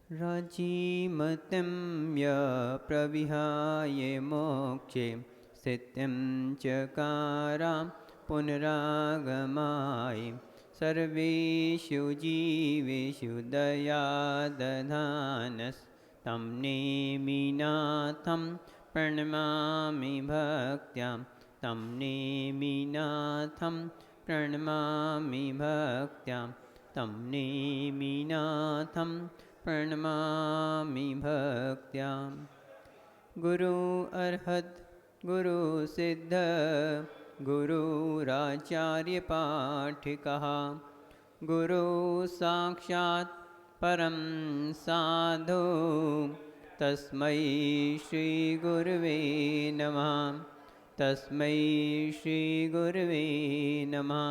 राजीमतिं प्रविहाय मोक्षे स्थितिं चकारां पुनरागमाय सर्वेषु जीवेषु दयादधानस्तं नेमिनाथं प्रणमामि भक्त्या तं नेमिनाथं प्रणमामि भक्त्या तं नेमिनाथं प्रणमामि भक्त्या। गुरु अर्हत गुरु सिद्ध गुरुराचार्य पाठिकः गुरु साक्षात् परं साधु तस्मै श्री गुरुवे नमः। तस्मै श्री गुरुवे नमः।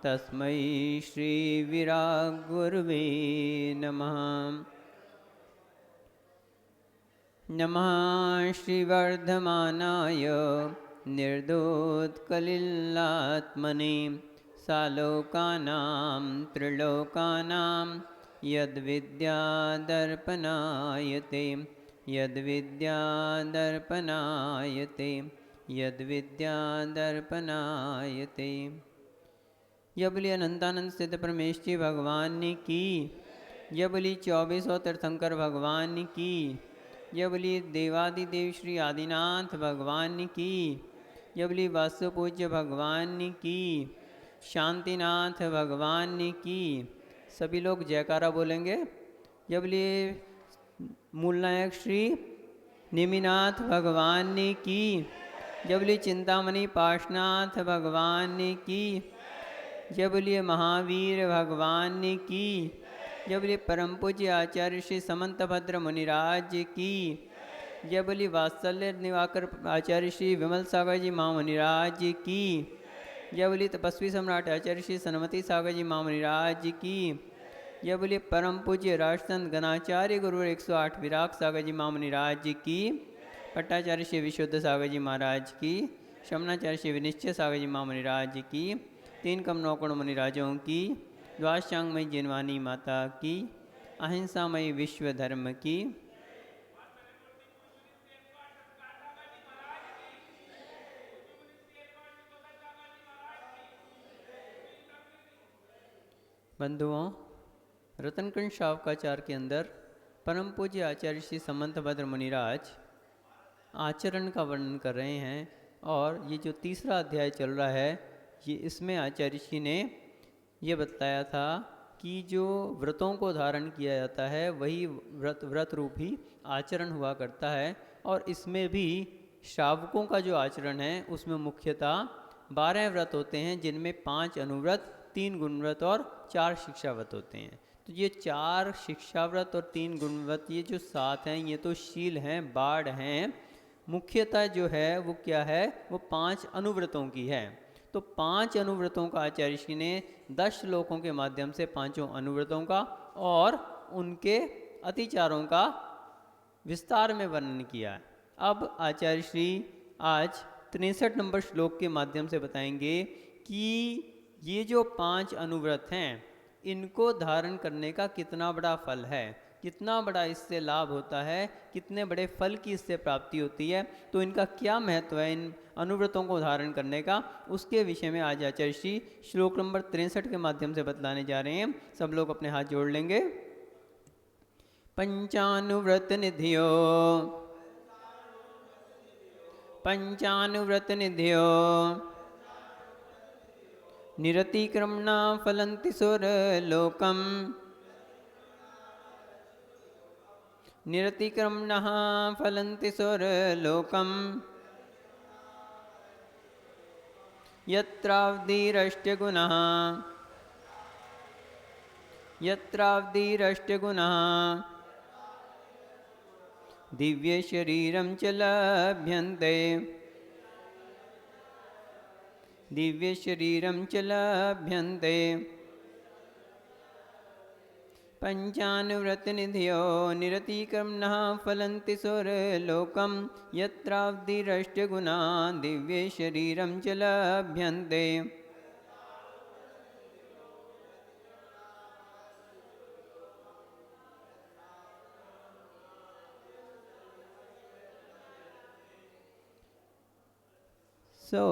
तस्मै श्री विराग गुरुवे नमः। नमः श्रीवर्धमानाय निर्दोत्कलिलात्मने सालोकानां त्रिलोकानां यद्विद्यादर्पणायते यद्विद्यादर्पणायते यद्विद्यादर्पणायते। यह बोली अनंतानंद सिद्ध परमेश जी भगवान की। यह बोली 2400 तीर्थंकर भगवान की। यह बोली देवादिदेव श्री आदिनाथ भगवान की। यह बोली वास्तु पूज्य भगवान की। शांतिनाथ भगवान की। सभी लोग जयकारा बोलेंगे। यह बोली मूलनायक श्री नेमिनाथ भगवान की। जय बोलिए चिंतामणि पाशनाथ भगवान की। जय बोलिए महावीर भगवान की। जय बोलिए परम पूज्य आचार्य श्री समंत भद्र मुनिराज की। जय बोलिए वात्सल्य निवाकर आचार्य श्री विमल सागर जी महामुनिराज की। जय बोलिए तपस्वी सम्राट आचार्य श्री सनमति सागर जी महामुनिराज की। जय बोलिए परम पूज्य राष्ट्रसंत गणाचार्य गुरु 108 विराग सागर जी महामुनिराज की। पट्टाचार्य श्री विशुद्ध सागर जी महाराज की। शमनाचार्य श्री विनिश्चय सागर जी महामुनिराज की। 3 कम 9 गुण मुनिराजों की। द्वादशांगमयी जिनवानी माता की। अहिंसामयी विश्व धर्म की। बंधुओं, रतनकुंज शावकाचार के अंदर परम पूज्य आचार्य श्री समंत भद्र मुनिराज आचरण का वर्णन कर रहे हैं। और ये जो तीसरा अध्याय चल रहा है, ये इसमें आचार्य जी ने ये बताया था कि जो व्रतों को धारण किया जाता है वही व्रत रूप ही आचरण हुआ करता है। और इसमें भी श्रावकों का जो आचरण है उसमें मुख्यतः 12 व्रत होते हैं, जिनमें 5 अनुव्रत, 3 गुणव्रत और 4 शिक्षाव्रत होते हैं। तो ये 4 शिक्षाव्रत और 3 गुणव्रत, ये जो 7 हैं, ये तो शील हैं, बाढ़ हैं। मुख्यतः जो है वो क्या है, वो 5 अनुव्रतों की है। तो 5 अनुव्रतों का आचार्य श्री ने 10 श्लोकों के माध्यम से 5 अनुव्रतों का और उनके अतिचारों का विस्तार में वर्णन किया है। अब आचार्य श्री आज 63 नंबर श्लोक के माध्यम से बताएंगे कि ये जो 5 अनुव्रत हैं, इनको धारण करने का कितना बड़ा फल है, कितना बड़ा इससे लाभ होता है, कितने बड़े फल की इससे प्राप्ति होती है, तो इनका क्या महत्व है इन अनुव्रतों को धारण करने का, उसके विषय में आज आचार्य श्री श्लोक नंबर 63 के माध्यम से बतलाने जा रहे हैं। सब लोग अपने हाथ जोड़ लेंगे। पंचानुव्रत निधियो पंचानुव्रत निधियो निरतिक्रमणा फलन्ति सुरलोकम् निरतिक्रमणः फलन्ति सुरलोकम् यत्रावधिरष्ट्यगुणः दिव्यशरीरं च लभ्यन्ते पंचानुव्रतनिधियो निरतिक्रमणः फलन्ति सुरलोकं यत्रावधिरष्ट्यगुणा दिव्यशरीरं च लभ्यन्ते। So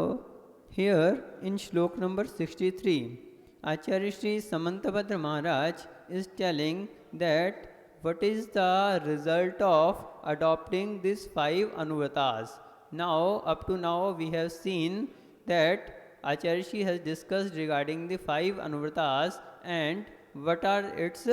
here in shlok number 63, Acharya Shri Samantabhadra Maharaj is telling that what is the result of adopting these 5 anuvratas. Now, up to now we have seen that Acharya Shri has discussed regarding the 5 anuvratas and what are its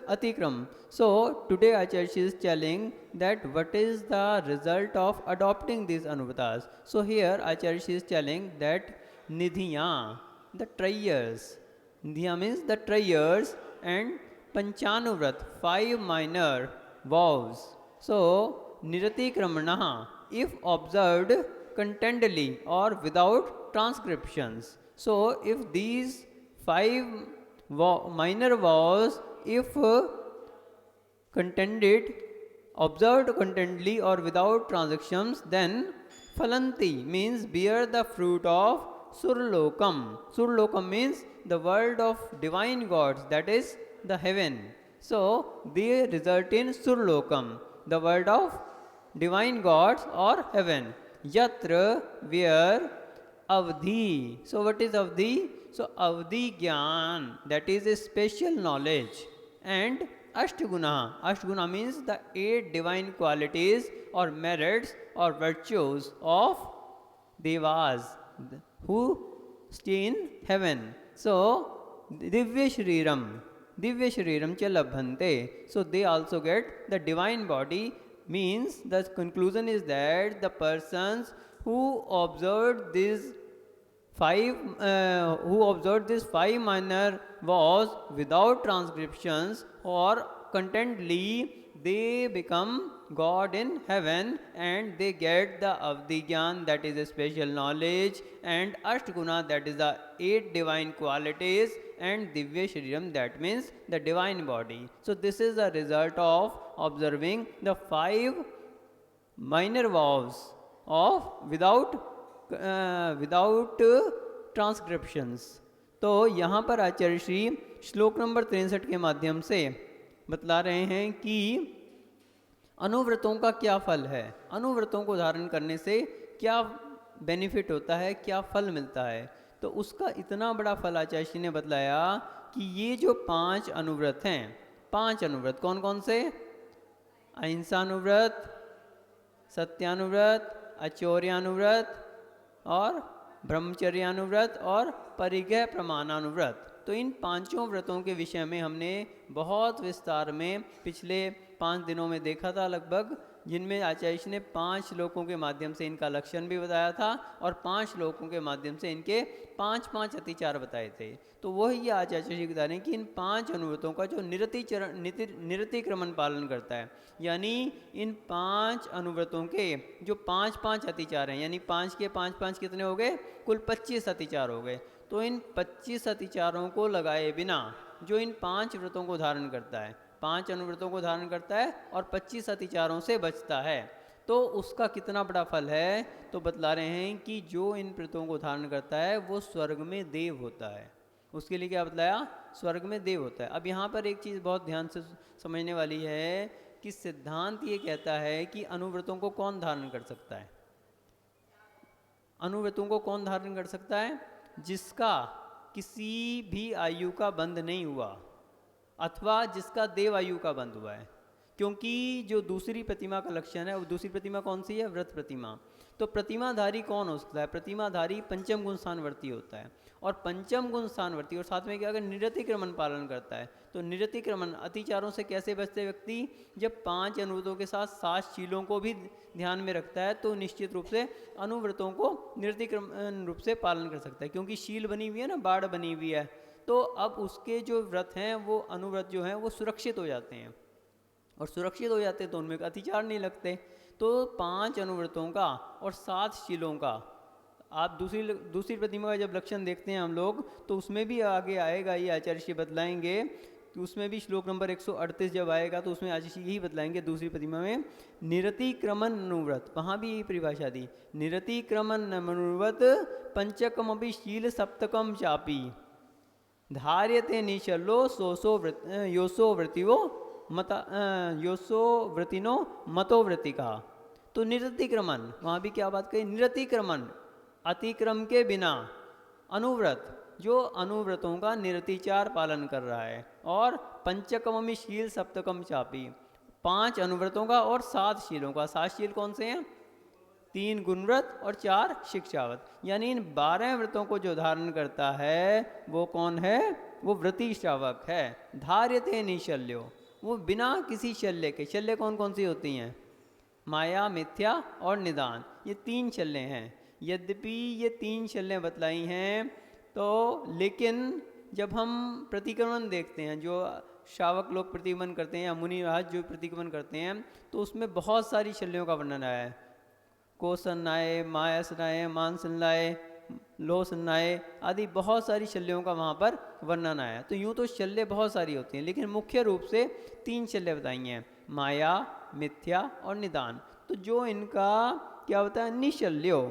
atikram. So today Acharya Shri is telling that what is the result of adopting these anuvratas. So here Acharya Shri is telling that nidhiya, the triyas, nidhiya means the triyas, and panchanuvrat, 5 minor vows. So niratikramana, if observed contentedly or without transcriptions. So if these 5 minor vows, if contended, observed contentedly or without transactions, then phalanti means bear the fruit of surlokam. Surlokam means the world of divine gods, that is the heaven. So they result in surlokam, the world of divine gods or heaven. Yatra, where avdhi. So what is avdhi? So avdhi gyan, that is a special knowledge. And ashtaguna. Ashtaguna means the 8 divine qualities or merits or virtues of devas who stay in heaven. So divya shriram cha labhante. So they also get the divine body. Means the conclusion is that the persons who observed these 5 minor vows without transcriptions or contentedly, they become God in heaven and they get the avdigyan, that is a special knowledge, and ashtaguna, that is the 8 divine qualities, and divya shriram, that means the divine body. So this is the result of observing the 5 minor vows of without ट्रांसक्रिप्शंस. तो यहाँ पर आचार्य श्री श्लोक number 63 के माध्यम से बतला रहे हैं कि अनुव्रतों का क्या फल है, अनुव्रतों को धारण करने से क्या बेनिफिट होता है, क्या फल मिलता है. तो उसका इतना बड़ा फल आचार्य श्री ने बतलाया कि ये जो 5 अनुव्रत हैं, 5 अनुव्रत कौन कौन से? अहिंसानुव्रत, सत्यानुव्रत, अचौर्यानुव्रत और ब्रह्मचर्यानुव्रत और परिग्रह प्रमाणानुव्रत. तो इन 5 व्रतों के विषय में हमने बहुत विस्तार में पिछले 5 दिनों में देखा था लगभग, जिनमें आचार्य ने 5 श्लोकों के माध्यम से इनका लक्षण भी बताया था और 5 श्लोकों के माध्यम से इनके 5 अतिचार बताए थे. तो वही आचार्य जी बता रहे हैं कि इन 5 अनुव्रतों का जो निरतिक्रमण पालन करता है, यानी इन 5 अनुव्रतों के जो 5 अतिचार हैं, यानी 5 के 5 कितने हो गए? कुल 25 अतिचार हो गए. तो इन 25 अतिचारों को लगाए बिना जो इन 5 व्रतों को धारण करता है, 5 अनुव्रतों को धारण करता है और 25 अतिचारों से बचता है, तो उसका कितना बड़ा फल है. तो बतला रहे हैं कि जो इन व्रतों को धारण करता है वो स्वर्ग में देव होता है. उसके लिए क्या बतलाया? स्वर्ग में देव होता है. अब यहाँ पर एक चीज़ बहुत ध्यान से समझने वाली है कि सिद्धांत ये कहता है कि अनुव्रतों को कौन धारण कर सकता है? अनुव्रतों को कौन धारण कर सकता है? जिसका किसी भी आयु का बंध नहीं हुआ अथवा जिसका देव आयु का बंध हुआ है. क्योंकि जो दूसरी प्रतिमा का लक्षण है, वो दूसरी प्रतिमा कौन सी है? व्रत प्रतिमा. तो प्रतिमाधारी कौन हो सकता है? प्रतिमाधारी पंचम गुण स्थानवर्ती होता है. और पंचम गुण स्थानवर्ती और साथ में क्या अगर निरतिक्रमण पालन करता है, तो निरतिक्रमण अतिचारों से कैसे बचते व्यक्ति? जब 5 अनुव्रतों के साथ 7 शीलों को भी ध्यान में रखता है तो निश्चित रूप से अनुव्रतों को निरतिक्रमण रूप से पालन कर सकता है. क्योंकि शील बनी हुई है ना, बाड़ बनी हुई है, तो अब उसके जो व्रत हैं, वो अनुव्रत जो हैं वो सुरक्षित हो जाते हैं, और सुरक्षित हो जाते हैं तो उनमें अतिचार नहीं लगते. तो 5 अनुव्रतों का और 7 शीलों का आप दूसरी प्रतिमा का जब लक्षण देखते हैं हम लोग, तो उसमें भी आगे आएगा, ये आचार्य श्री बतलाएंगे. तो उसमें भी श्लोक नंबर 138 जब आएगा तो उसमें आचार्य श्री यही बतलाएंगे दूसरी प्रतिमा में, निरतिक्रमण अनुव्रत. वहाँ भी यही परिभाषा दी, निरतिक्रमण अनुव्रत पंचकम अभी शील सप्तकम चापी धार्यते निशलो योसो वृतिनो मतो वृतिका. तो निरतिक्रमण, वहाँ भी क्या बात कही, निरतिक्रमण, अतिक्रम के बिना अनुव्रत, जो अनुव्रतों का निरतिचार पालन कर रहा है। और पंचकमि शील सप्तकम चापी, 5 अनुव्रतों का और 7 शीलों का। 7 शील कौन से हैं? 3 गुणव्रत और 4 शिक्षाव्रत। यानी इन 12 व्रतों को जो धारण करता है वो कौन है? वो व्रती श्रावक है। धार्यते निशल्यो, वो बिना किसी शल्य के। शल्य कौन कौन सी होती हैं? माया, मिथ्या और निदान, ये 3 शल्य हैं। यद्यपि ये 3 शल्य बतलाई हैं, तो लेकिन जब हम प्रतिक्रमण देखते हैं, जो श्रावक लोग प्रतिक्रमण करते हैं या मुनि राज जो प्रतिक्रमण करते हैं, तो उसमें बहुत सारी शल्यों का वर्णन आया है। कोसन्नाय, मायासनाय, मानसन्नाय, लोहसन्नाय आदि बहुत सारी शल्यों का वहाँ पर वर्णन आया। तो यूँ तो शल्य बहुत सारी होती हैं, लेकिन मुख्य रूप से 3 शल्य बताई हैं, माया, मिथ्या और निदान। तो जो इनका क्या होता है? निशल्यो।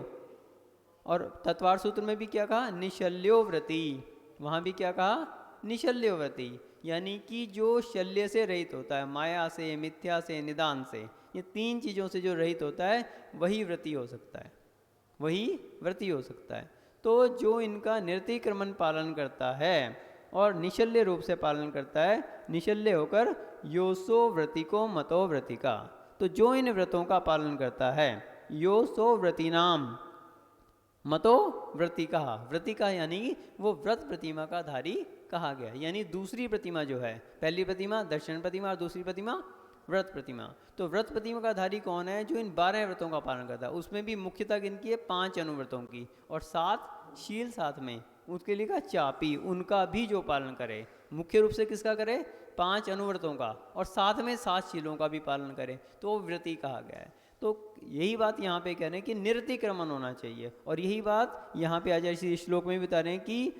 और तत्वार सूत्र में भी क्या कहा? निशल्यो व्रती। वहाँ भी क्या कहा? निशल्यो व्रती। यानी कि जो शल्य से रहित होता है, माया से, मिथ्या से, निदान से, ये 3 चीज़ों से जो रहित होता है वही व्रती हो सकता है, वही व्रती हो सकता है। तो जो इनका निरतिक्रमण पालन करता है और निशल्य रूप से पालन करता है, निशल्य होकर योसो व्रति को मतो व्रति का, तो जो इन व्रतों का पालन करता है, योसो व्रति नाम मतो व्रति कहा। व्रति का यानी वो व्रत प्रतिमा का धारी कहा गया। यानी दूसरी प्रतिमा जो है, पहली प्रतिमा दर्शन प्रतिमा और दूसरी प्रतिमा व्रत प्रतिमा। तो व्रत प्रतिमा का धारी कौन है? जो इन 12 व्रतों का पालन करता है। उसमें भी मुख्यतः किनकी है? 5 अनुव्रतों की और 7 शील साथ में। उसके लिए कहा चापी, उनका भी जो पालन करे। मुख्य रूप से किसका करे? 5 अनुव्रतों का और साथ में 7 शीलों का भी पालन करे, तो वो व्रती कहा गया है। तो यही बात यहाँ पे कह रहे हैं कि निरतिक्रमण होना चाहिए। और यही बात यहाँ पे आज इसी श्लोक में बता रहे हैं कि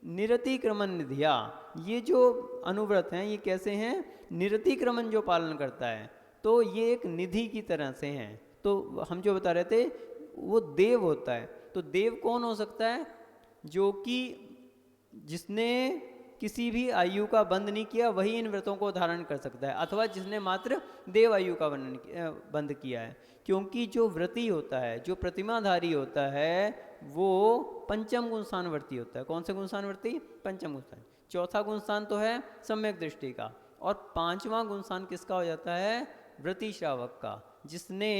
निरतिक्रमण निधिया, ये जो अनुव्रत हैं ये कैसे हैं? निरतिक्रमण जो पालन करता है, तो ये एक निधि की तरह से हैं। तो हम जो बता रहे थे वो देव होता है। तो देव कौन हो सकता है? जो कि जिसने किसी भी आयु का बंध नहीं किया वही इन व्रतों को धारण कर सकता है, अथवा जिसने मात्र देव आयु का बंध किया है। क्योंकि जो व्रती होता है, जो प्रतिमाधारी होता है, वो पंचम गुणस्थान वर्ती होता है। कौन से गुणस्थान वर्ती? पंचम गुणस्थान। चौथा गुणस्थान तो है सम्यक दृष्टि का, और 5वां गुणस्थान किसका हो जाता है? व्रती श्रावक का, जिसने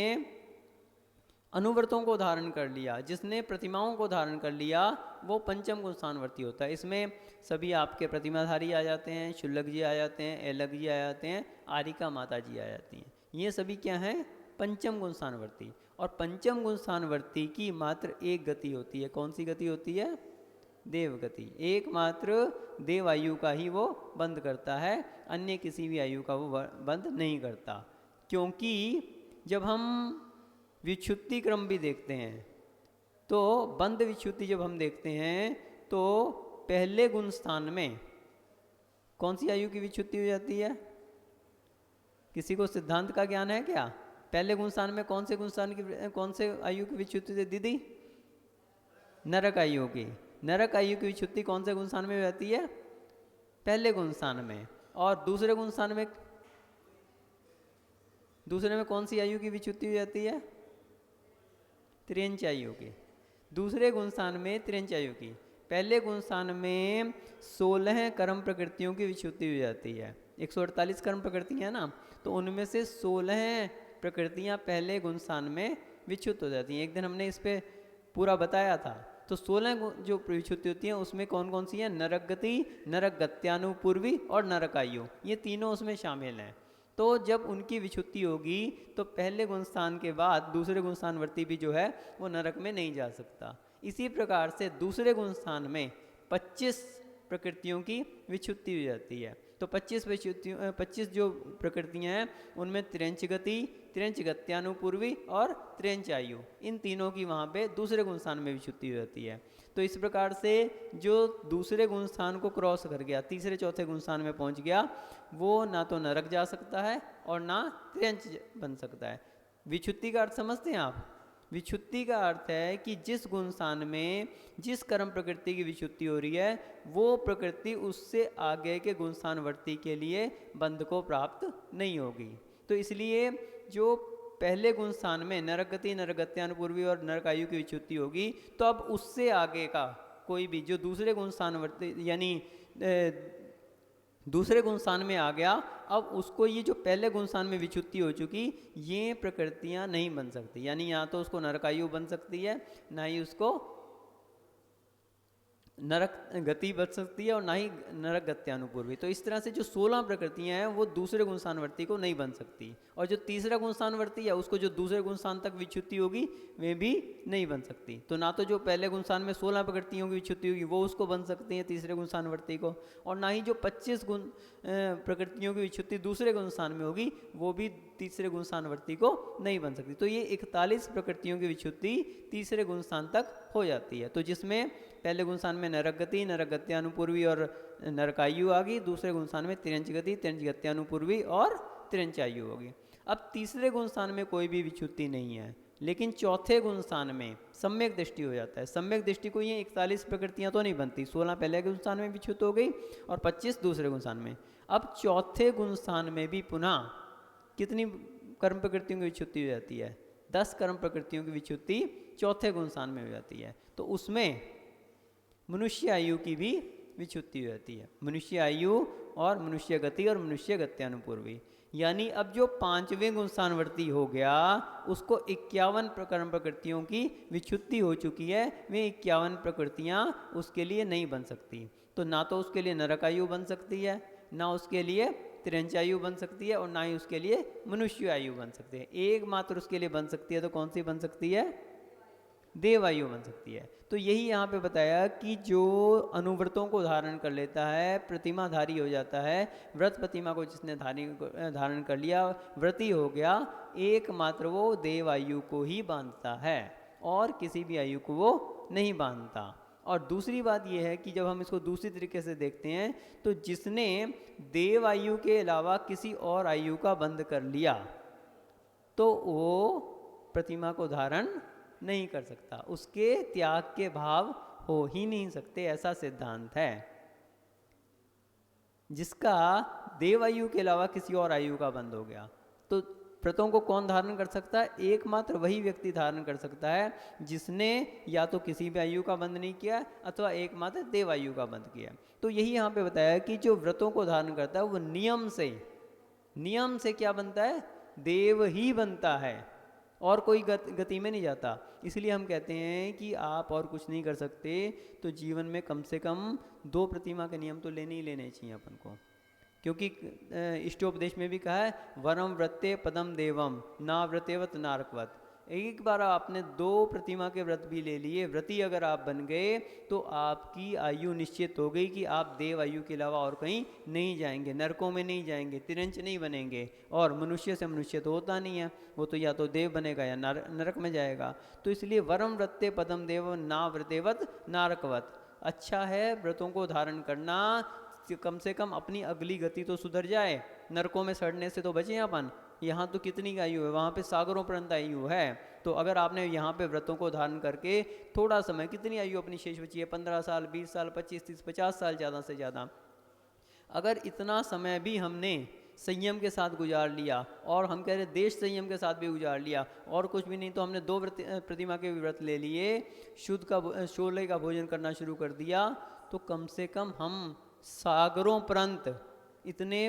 अनुव्रतों को धारण कर लिया, जिसने प्रतिमाओं को धारण कर लिया, वो पंचम गुणस्थानवर्ती होता है। इसमें सभी आपके प्रतिमाधारी आ जाते हैं, शुल्लक जी आ जाते हैं, एलक जी आ जाते हैं, आरिका माता जी आ जाती हैं। ये सभी क्या हैं? पंचम गुणस्थानवर्ती। और पंचम गुणस्थानवर्ती की मात्र एक गति होती है। कौन सी गति होती है? देव गति। एकमात्र देव आयु का ही वो बंद करता है, अन्य किसी भी आयु का वो बंद नहीं करता। क्योंकि जब हम विच्छुत्ति क्रम भी देखते हैं, तो बंद विच्छुत्ति जब हम देखते हैं, तो पहले गुण स्थान में कौन सी आयु की विच्छुत्ति हो जाती है? किसी को सिद्धांत का ज्ञान है क्या? पहले गुण स्थान में कौन से गुण स्थान की, कौन से आयु की विच्छुत्ति थी दीदी? नरक आयु की। नरक आयु की विच्छुत्ति कौन से गुण स्थान में हो जाती है? पहले गुण स्थान में। और दूसरे गुण स्थान में, दूसरे में कौन सी आयु की विच्छुत्ति हो जाती है? त्रियंच आयु की। दूसरे गुण स्थान में त्रियंच आयु की। पहले गुण स्थान में 16 कर्म प्रकृतियों की विच्छुत्ति हो जाती है। 148 कर्म प्रकृतियाँ हैं ना, तो उनमें से 16 प्रकृतियाँ पहले गुण स्थान में विच्छुत्त हो जाती हैं। एक दिन हमने इस पर पूरा बताया था। तो 16 जो विच्छुत्ति होती हैं उसमें कौन कौन सी हैं? नरक गति, नरक गत्यानुपूर्वी और नरक आयु, ये तीनों उसमें शामिल हैं। तो जब उनकी विच्छुत्ति होगी तो पहले गुण स्थान के बाद दूसरे गुण स्थानवर्ती भी जो है वो नरक में नहीं जा सकता। इसी प्रकार से दूसरे गुण स्थान में 25 प्रकृतियों की विच्छुत्ति हो जाती है। तो 25 जो प्रकृतियाँ हैं उनमें त्रियंच गति, त्रियंच गत्यानुपूर्वी और त्रियंच आयु, इन तीनों की वहाँ पे दूसरे गुण स्थान में विच्छुत्ति हो जाती है। तो इस प्रकार से जो दूसरे गुण स्थान को क्रॉस कर गया, तीसरे चौथे गुण स्थान में पहुँच गया, वो ना तो नरक जा सकता है और ना त्रियंच बन सकता है। विच्छुत्ति का अर्थ समझते हैं आप? विच्छुत्ति का अर्थ है कि जिस गुण स्थान में जिस कर्म प्रकृति की विच्छुत्ति हो रही है, वो प्रकृति उससे आगे के गुण स्थानवर्ती के लिए बंध को प्राप्त नहीं होगी। तो इसलिए जो पहले गुण स्थान में नरकगति, नरगत्यानुपूर्वी और नरकायु की विच्युति होगी, तो अब उससे आगे का कोई भी जो दूसरे गुण स्थानवर्ती यानी दूसरे गुण स्थान में आ गया, अब उसको ये जो पहले गुण स्थान में विच्युति हो चुकी, ये प्रकृतियां नहीं बन सकती। यानी या तो उसको नरकायु बन सकती है, ना ही उसको नरक गति बच सकती है, और ना ही नरक गत्यानुपूर्वी। तो इस तरह से जो 16 प्रकृतियां हैं वो दूसरे गुण स्थानवर्ती को नहीं बन सकती, और जो तीसरा गुण स्थानवर्ती है उसको जो दूसरे गुण स्थान तक विच्युति होगी वे भी नहीं बन सकती। तो ना तो जो पहले गुण स्थान में 16 प्रकृतियों की विच्युति होगी वो उसको बन सकती है तीसरे गुण स्थानवर्ती को, और ना ही जो 25 गुण प्रकृतियों की विच्युति दूसरे गुण स्थान में होगी वो भी तीसरे गुण स्थानवर्ती को नहीं बन सकती। तो ये 41 प्रकृतियों की विच्युति तीसरे गुण स्थान तक हो जाती है। तो जिसमें पहले गुण स्थान में नरक गति, नरक गत्यानुपूर्वी और नरकायु आ गई, दूसरे गुण स्थान में तिरंच गति, तिरंच गत्यानुपूर्वी और तिरंचायु होगी। अब तीसरे गुण स्थान में कोई भी विच्युति नहीं है, लेकिन चौथे गुण स्थान में सम्यक दृष्टि हो जाता है। सम्यक दृष्टि को ये 41 प्रकृतियां तो नहीं बनती, 16 पहले गुण स्थान में विच्युत हो गई और 25 दूसरे गुण स्थान में। अब चौथे गुण स्थान में भी पुनः कितनी कर्म प्रकृतियों की विच्युति हो जाती है? 10 कर्म प्रकृतियों की विच्युति चौथे गुण स्थान में हो जाती है। तो उसमें मनुष्य आयु की भी विच्युति हो जाती है, मनुष्य आयु और मनुष्य गति और मनुष्य गत्यानुपूर्वी। यानी अब जो 5वें गुण स्थानवर्ती हो गया उसको 51 कर्म प्रकृतियों की विच्युति हो चुकी है, वे 51 प्रकृतियां उसके लिए नहीं बन सकती। तो ना तो उसके लिए नरकायु बन सकती है, ना उसके लिए तिरंचायु बन सकती है, और ना ही उसके लिए मनुष्य आयु बन सकती है। एकमात्र उसके लिए बन सकती है, तो कौन सी बन सकती है? देवायु बन सकती है। तो यही यहाँ पे बताया कि जो अनुव्रतों को धारण कर लेता है, प्रतिमाधारी हो जाता है, व्रत प्रतिमा को जिसने धारण कर लिया, व्रती हो गया, एकमात्र वो देवायु को ही बांधता है और किसी भी आयु को वो नहीं बांधता। और दूसरी बात यह है कि जब हम इसको दूसरी तरीके से देखते हैं तो जिसने देव आयु के अलावा किसी और आयु का बंध कर लिया तो वो प्रतिमा को धारण नहीं कर सकता, उसके त्याग के भाव हो ही नहीं सकते, ऐसा सिद्धांत है। जिसका देव आयु के अलावा किसी और आयु का बंध हो गया, तो व्रतों को कौन धारण कर सकता है? एकमात्र वही व्यक्ति धारण कर सकता है जिसने या तो किसी भी आयु का बंध नहीं किया अथवा एकमात्र देव आयु का बंध किया। तो यही यहाँ पे बताया कि जो व्रतों को धारण करता है वो नियम से क्या बनता है? देव ही बनता है और कोई गति में नहीं जाता। इसलिए हम कहते हैं कि आप और कुछ नहीं कर सकते तो जीवन में कम से कम 2 प्रतिमा के नियम तो लेने ही लेने चाहिए अपन को, क्योंकि इष्टोपदेश में भी कहा है वरम व्रते पदम देवम ना व्रतेवत नारकवत। एक बार आपने 2 प्रतिमा के व्रत भी ले लिए, व्रती अगर आप बन गए तो आपकी आयु निश्चित हो गई कि आप देव आयु के अलावा और कहीं नहीं जाएंगे, नरकों में नहीं जाएंगे, तिरंच नहीं बनेंगे। और मनुष्य से मनुष्य तो होता नहीं है, वो तो या तो देव बनेगा या नरक में जाएगा। तो इसलिए वरम व्रते पदम देव ना व्रतेवत नारकवत। अच्छा है व्रतों को धारण करना, कम से कम अपनी अगली गति तो सुधर जाए, नरकों में सड़ने से तो बचे अपन। यहाँ तो कितनी आयु है, वहाँ पे सागरों पर्यंत आयु है। तो अगर आपने यहाँ पे व्रतों को धारण करके थोड़ा समय, कितनी आयु अपनी शेष बची है? 15 साल, 20 साल, 25, 30, 50 साल ज़्यादा से ज़्यादा। अगर इतना समय भी हमने संयम के साथ गुजार लिया, और हम कह रहे देश संयम के साथ भी गुजार लिया, और कुछ भी नहीं तो हमने 2 प्रतिमा के व्रत ले लिए, शुद्ध का शोले का भोजन करना शुरू कर दिया, तो कम से कम हम सागरों पर्यंत इतने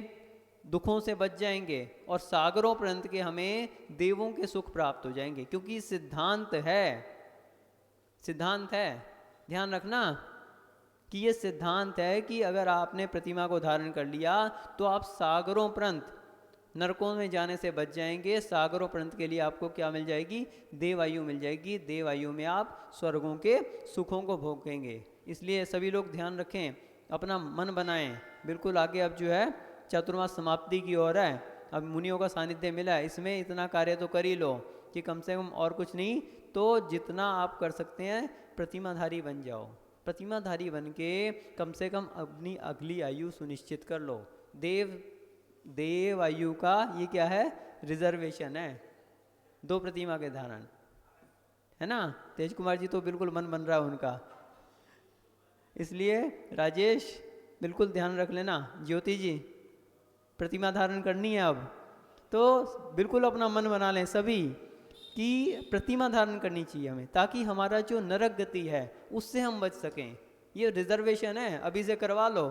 दुखों से बच जाएंगे और सागरों पर्यंत के हमें देवों के सुख प्राप्त हो जाएंगे। क्योंकि सिद्धांत है, ध्यान रखना कि ये सिद्धांत है कि अगर आपने प्रतिमा को धारण कर लिया तो आप सागरों पर्यंत नरकों में जाने से बच जाएंगे। सागरों पर्यंत के लिए आपको क्या मिल जाएगी? देवायु मिल जाएगी। देवायु में आप स्वर्गों के सुखों को भोगेंगे। इसलिए सभी लोग ध्यान रखें, अपना मन बनाएं। बिल्कुल आगे अब जो है चतुर्मास समाप्ति की ओर है, अब मुनियों का सानिध्य मिला है, इसमें इतना कार्य तो कर ही लो कि कम से कम और कुछ नहीं तो जितना आप कर सकते हैं प्रतिमाधारी बन जाओ। प्रतिमाधारी बन के कम से कम अपनी अगली आयु सुनिश्चित कर लो। देव आयु का ये क्या है? रिजर्वेशन है 2 प्रतिमा के धारण, है ना। तेज कुमार जी तो बिल्कुल मन बन रहा है उनका, इसलिए राजेश बिल्कुल ध्यान रख लेना। ज्योति जी प्रतिमा धारण करनी है अब, तो बिल्कुल अपना मन बना लें सभी कि प्रतिमा धारण करनी चाहिए हमें, ताकि हमारा जो नरक गति है उससे हम बच सकें। ये रिजर्वेशन है, अभी से करवा लो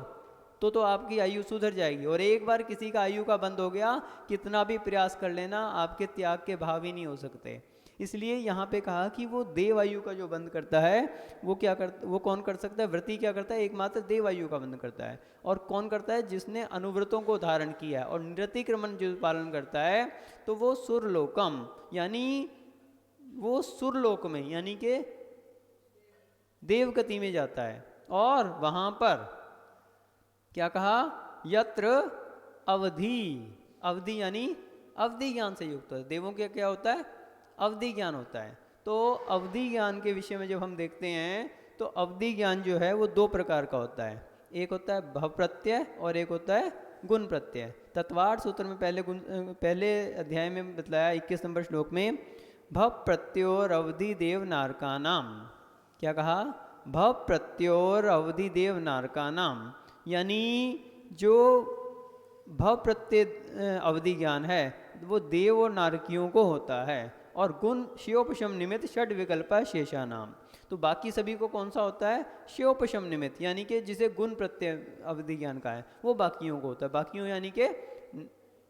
तो आपकी आयु सुधर जाएगी। और एक बार किसी का आयु का बंद हो गया, कितना भी प्रयास कर लेना, आपके त्याग के भाव ही नहीं हो सकते। इसलिए यहाँ पे कहा कि वो देव आयु का जो बंद करता है वो क्या करता, वो कौन कर सकता है? व्रती क्या करता है? एकमात्र देव आयु का बंद करता है। और कौन करता है? जिसने अनुव्रतों को धारण किया है। और निरतिक्रमण जो पालन करता है तो वो सुरलोकम, यानी वो सुरलोक में यानी कि देवगति में जाता है। और वहाँ पर क्या कहा? यत्र अवधि, अवधि यानी अवधि ज्ञान से युक्त है। देवों के क्या होता है? अवधि ज्ञान होता है। तो अवधि ज्ञान के विषय में जब हम देखते हैं तो अवधि ज्ञान जो है वो दो प्रकार का होता है। एक होता है भव प्रत्यय और एक होता है गुण प्रत्यय। तत्वार्थ सूत्र में पहले अध्याय में बतलाया 21 नंबर श्लोक में, भव प्रत्योर अवधि देव नारका नाम। क्या कहा? भव प्रत्योर अवधि देव नारका नाम, यानी जो भव प्रत्यय अवधि ज्ञान है वो देव और नारकियों को होता है। और गुण श्योपशम निमित्त षड विकल्प शेषा नाम, तो बाकी सभी को कौन सा होता है? श्योपशम निमित्त, यानी कि जिसे गुण प्रत्यय अवधि ज्ञान का है वो बाकियों को होता है। बाकियों यानी कि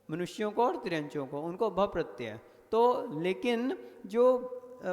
मनुष्यों को और तिरंचों को, उनको भव प्रत्यय। तो लेकिन जो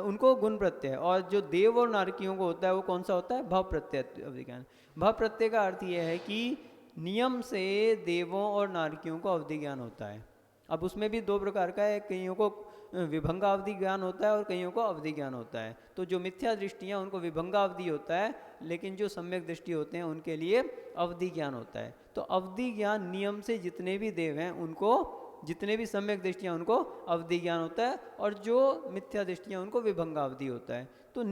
उनको गुण प्रत्यय, और जो देव और नारकियों को होता है वो कौन सा होता है? भव प्रत्यय अवधि ज्ञान। भव प्रत्यय का अर्थ यह है कि नियम से देवों और नारकियों को अवधि ज्ञान होता है। अब उसमें भी दो प्रकार का है, कईयों को विभंगावधि ज्ञान होता है और कईयों को अवधि ज्ञान होता है। तो जो मिथ्या दृष्टियाँ उनको विभंगावधि होता है, लेकिन जो सम्यक दृष्टि होते हैं उनके लिए अवधि ज्ञान होता है। तो अवधि ज्ञान नियम से जितने भी देव हैं उनको, जितने भी सम्यक दृष्टियाँ उनको अवधि ज्ञान होता है, और जो मिथ्या दृष्टियाँ उनको विभंगावधि होता है। तो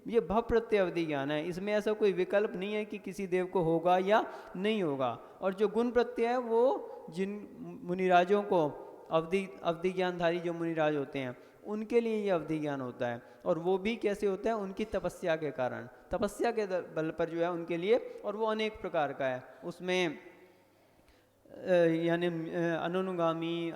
ये भव प्रत्यय अवधि ज्ञान है। इसमें ऐसा कोई विकल्प नहीं है कि किसी देव को होगा या नहीं होगा। और जो गुण प्रत्यय है वो जिन मुनिराजों को अवधि ज्ञानधारी जो मुनिराज होते हैं उनके लिए ये अवधि ज्ञान होता है। और वो भी कैसे होता है? उनकी तपस्या के कारण, तपस्या के बल पर जो है उनके लिए, और वो अनेक प्रकार का है। उसमें यानी अनुगामी,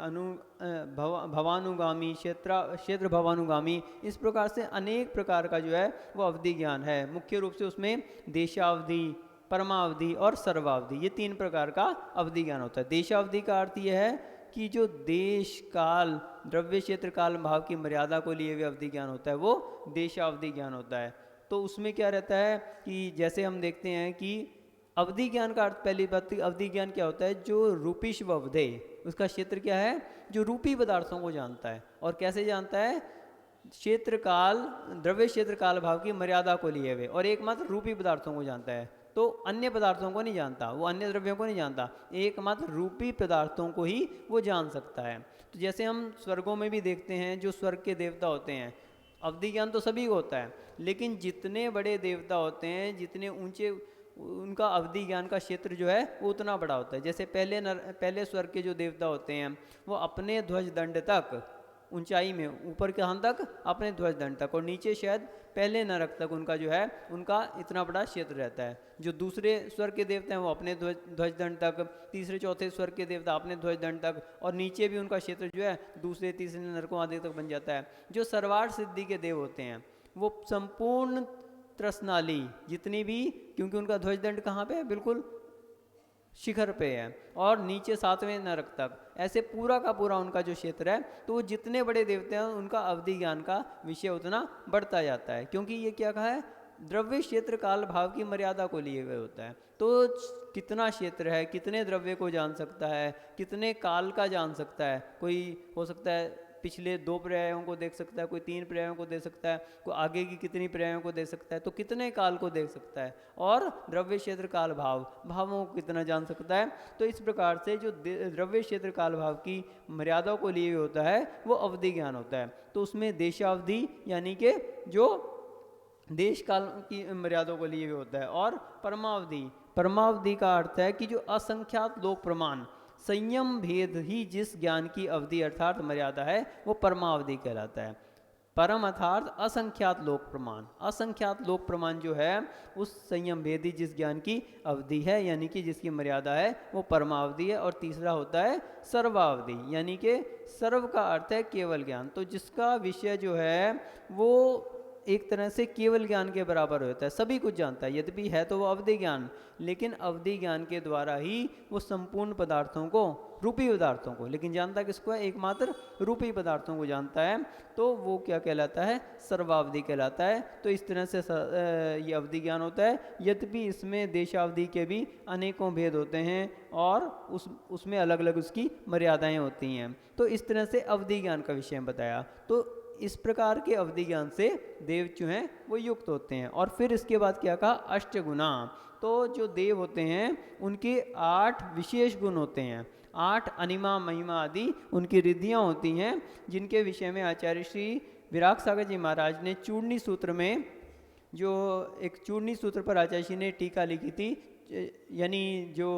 भवानुगामी, क्षेत्र भवानुगामी, इस प्रकार से अनेक प्रकार का जो है वो अवधि ज्ञान है। मुख्य रूप से उसमें देशावधि, परमावधि और सर्वावधि, ये तीन प्रकार का अवधि ज्ञान होता है। देशावधि का अर्थ यह है कि जो देश काल, द्रव्य क्षेत्र काल भाव की मर्यादा को लिए हुए अवधि ज्ञान होता है वो देशावधि ज्ञान होता है। तो उसमें क्या रहता है कि जैसे हम देखते हैं कि अवधि ज्ञान का अर्थ, पहली बात अवधि ज्ञान क्या होता है? जो रूपीश्व अवधे, उसका क्षेत्र क्या है? जो रूपी पदार्थों को जानता है। और कैसे जानता है? क्षेत्र काल, द्रव्य क्षेत्र काल भाव की मर्यादा को लिए हुए, और एकमात्र रूपी पदार्थों को जानता है। तो अन्य पदार्थों को नहीं जानता, वो अन्य द्रव्यों को नहीं जानता, एकमात्र रूपी पदार्थों को ही वो जान सकता है। तो जैसे हम स्वर्गों में भी देखते हैं, जो स्वर्ग के देवता होते हैं, अवधि ज्ञान तो सभी को होता है, लेकिन जितने बड़े देवता होते हैं, जितने ऊंचे, उनका अवधि ज्ञान का क्षेत्र जो है वो उतना बड़ा होता है। जैसे पहले स्वर्ग के जो देवता होते हैं वो अपने ध्वज दंड तक, ऊंचाई में ऊपर कहाँ तक? अपने ध्वज दंड तक, और नीचे शायद पहले नरक तक उनका जो है उनका इतना बड़ा क्षेत्र रहता है। जो दूसरे स्वर्ग के देवता हैं वो अपने ध्वज दंड तक, तीसरे चौथे स्वर्ग के देवता अपने ध्वज दंड तक, और नीचे भी उनका क्षेत्र जो है दूसरे तीसरे नरकों आदि तक बन जाता है। जो सर्वार्थ सिद्धि के देव होते हैं वो संपूर्ण त्रसनाली जितनी भी, क्योंकि उनका ध्वज दंड कहाँ पे है? बिल्कुल शिखर पे है, और नीचे सातवें नरक तक, ऐसे पूरा का पूरा उनका जो क्षेत्र है, तो वो जितने बड़े देवते हैं उनका अवधि ज्ञान का विषय उतना बढ़ता जाता है। क्योंकि ये क्या कहा है? द्रव्य क्षेत्र काल भाव की मर्यादा को लिए हुए होता है। तो कितना क्षेत्र है, कितने द्रव्य को जान सकता है, कितने काल का जान सकता है। कोई हो सकता है पिछले 2 पर्यायों को देख सकता है, कोई 3 पर्यायों को देख सकता है, कोई आगे की कितनी पर्यायों को देख सकता है, तो कितने काल को देख सकता है, और द्रव्य क्षेत्र काल भावों को कितना जान सकता है। तो इस प्रकार से जो द्रव्य क्षेत्र काल भाव की मर्यादाओं को लिए होता है वो अवधि ज्ञान होता है। तो उसमें देशावधि यानी कि जो देश काल की मर्यादाओं को लिए हुए होता है, और परमावधि का अर्थ है कि जो असंख्यात लोक प्रमाण, संयम भेद ही जिस ज्ञान की अवधि अर्थात मर्यादा है वो परमावधि कहलाता है। परम अर्थात असंख्यात लोक प्रमाण। असंख्यात लोक प्रमाण जो है उस संयम भेदी जिस ज्ञान की अवधि है, यानी कि जिसकी मर्यादा है, वो परमावधि है। और तीसरा होता है सर्वावधि, यानी कि सर्व का अर्थ है केवल ज्ञान। तो जिसका विषय जो है वो एक तरह से केवल ज्ञान के बराबर होता है, सभी कुछ जानता है। यद्यपि है तो वो अवधि ज्ञान, लेकिन अवधि ज्ञान के द्वारा ही वो संपूर्ण पदार्थों को, रूपी पदार्थों को, लेकिन जानता किसको है? एकमात्र रूपी पदार्थों को जानता है। तो वो क्या कहलाता है? सर्वावधि कहलाता है। तो इस तरह से ये अवधि ज्ञान होता है। यद्यपि इसमें देशावधि के भी अनेकों भेद होते हैं और उसमें अलग अलग उसकी मर्यादाएं होती हैं। तो इस तरह से अवधि ज्ञान का विषय बताया। तो इस प्रकार के अवधि ज्ञान से देव जो हैं वो युक्त होते हैं। और फिर इसके बाद क्या कहा? अष्टगुणा। तो जो देव होते हैं उनके 8 विशेष गुण होते हैं। 8 अनिमा महिमा आदि उनकी रिद्धियाँ होती हैं, जिनके विषय में आचार्य श्री विराग सागर जी महाराज ने चूर्णी सूत्र में, जो एक चूर्णी सूत्र पर आचार्य श्री ने टीका लिखी थी, यानी जो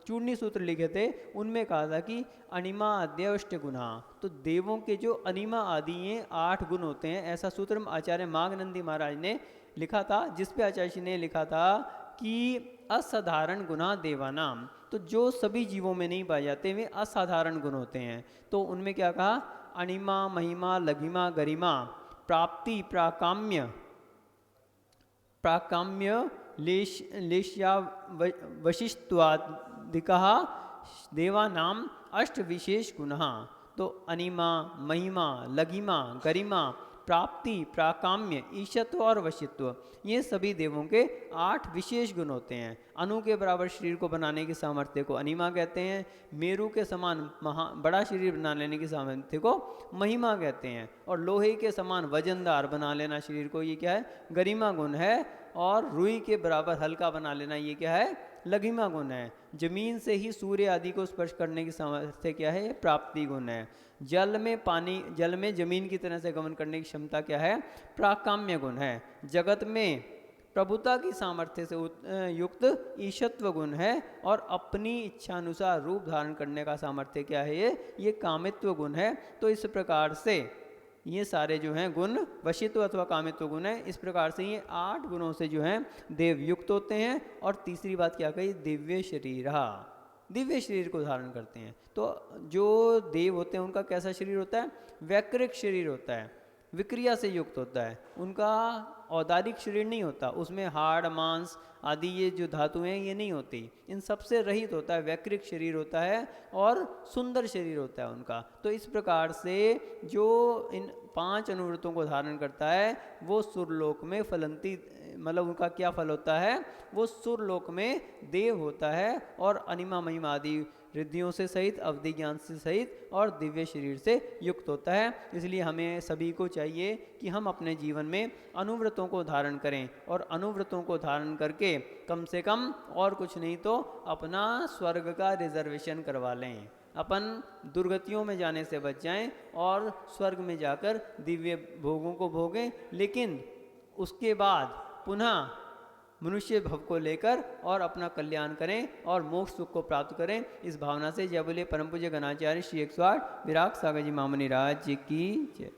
चूर्णी सूत्र लिखे थे, उनमें कहा था कि अनिमा अध्यष्ट गुणा। तो देवों के जो अनिमा आदि हैं 8 गुण होते हैं, ऐसा सूत्र आचार्य माघनंदी महाराज ने लिखा था, जिस पे आचार्य श्री ने लिखा था कि असाधारण गुणा देवानाम। तो जो सभी जीवों में नहीं पाए जाते वे असाधारण गुण होते हैं। तो उनमें क्या कहा? अनिमा महिमा लघिमा गरिमा प्राप्ति प्राकाम्य, प्राकाम्य लेश्या वशिष्ठत्वादिकः देवानाम 8 विशेष गुणः। तो अनिमा महिमा लघिमा गरिमा प्राप्ति प्राकाम्य ईशत्व और वशित्व, ये सभी देवों के 8 विशेष गुण होते हैं। अणु के बराबर शरीर को बनाने की सामर्थ्य को अनिमा कहते हैं। मेरू के समान बड़ा शरीर बना लेने की सामर्थ्य को महिमा कहते हैं। और लोहे के समान वजनदार बना लेना शरीर को, ये क्या है? गरिमा गुण है। और रुई के बराबर हल्का बना लेना, ये क्या है? लघिमा गुण है। जमीन से ही सूर्य आदि को स्पर्श करने की सामर्थ्य क्या है? प्राप्ति गुण है। जल में जमीन की तरह से गमन करने की क्षमता क्या है? प्राकाम्य गुण है। जगत में प्रभुता की सामर्थ्य से युक्त ईशत्व गुण है। और अपनी इच्छानुसार रूप धारण करने का सामर्थ्य क्या है? ये कामित्व गुण है। तो इस प्रकार से ये सारे जो हैं गुण वशित्व अथवा कामित्व गुण है। इस प्रकार से ये 8 गुणों से जो हैं देव युक्त होते हैं। और तीसरी बात क्या कही? दिव्य शरीर, दिव्य शरीर को धारण करते हैं। तो जो देव होते हैं उनका कैसा शरीर होता है? वैकृक शरीर होता है, विक्रिया से युक्त होता है। उनका औदारिक शरीर नहीं होता, उसमें हाड़ मांस आदि ये जो धातु हैं ये नहीं होती, इन सबसे रहित होता है, वैकृक शरीर होता है और सुंदर शरीर होता है उनका। तो इस प्रकार से जो इन 5 अनुवृत्तों को धारण करता है वो सुरलोक में फलंती, मतलब उनका क्या फल होता है? वो सुरलोक में देव होता है और अनिमा महिमा आदि रिद्धियों से सहित, अवधि ज्ञान से सहित और दिव्य शरीर से युक्त होता है। इसलिए हमें सभी को चाहिए कि हम अपने जीवन में अनुव्रतों को धारण करें और अनुव्रतों को धारण करके कम से कम और कुछ नहीं तो अपना स्वर्ग का रिजर्वेशन करवा लें, अपन दुर्गतियों में जाने से बच जाएं और स्वर्ग में जाकर दिव्य भोगों को भोगें। लेकिन उसके बाद पुनः मनुष्य भव को लेकर और अपना कल्याण करें और मोक्ष सुख को प्राप्त करें। इस भावना से जय बोले परम पूज्य गणाचार्य श्री 108 विराग सागर जी महामुनि राज जी की जय।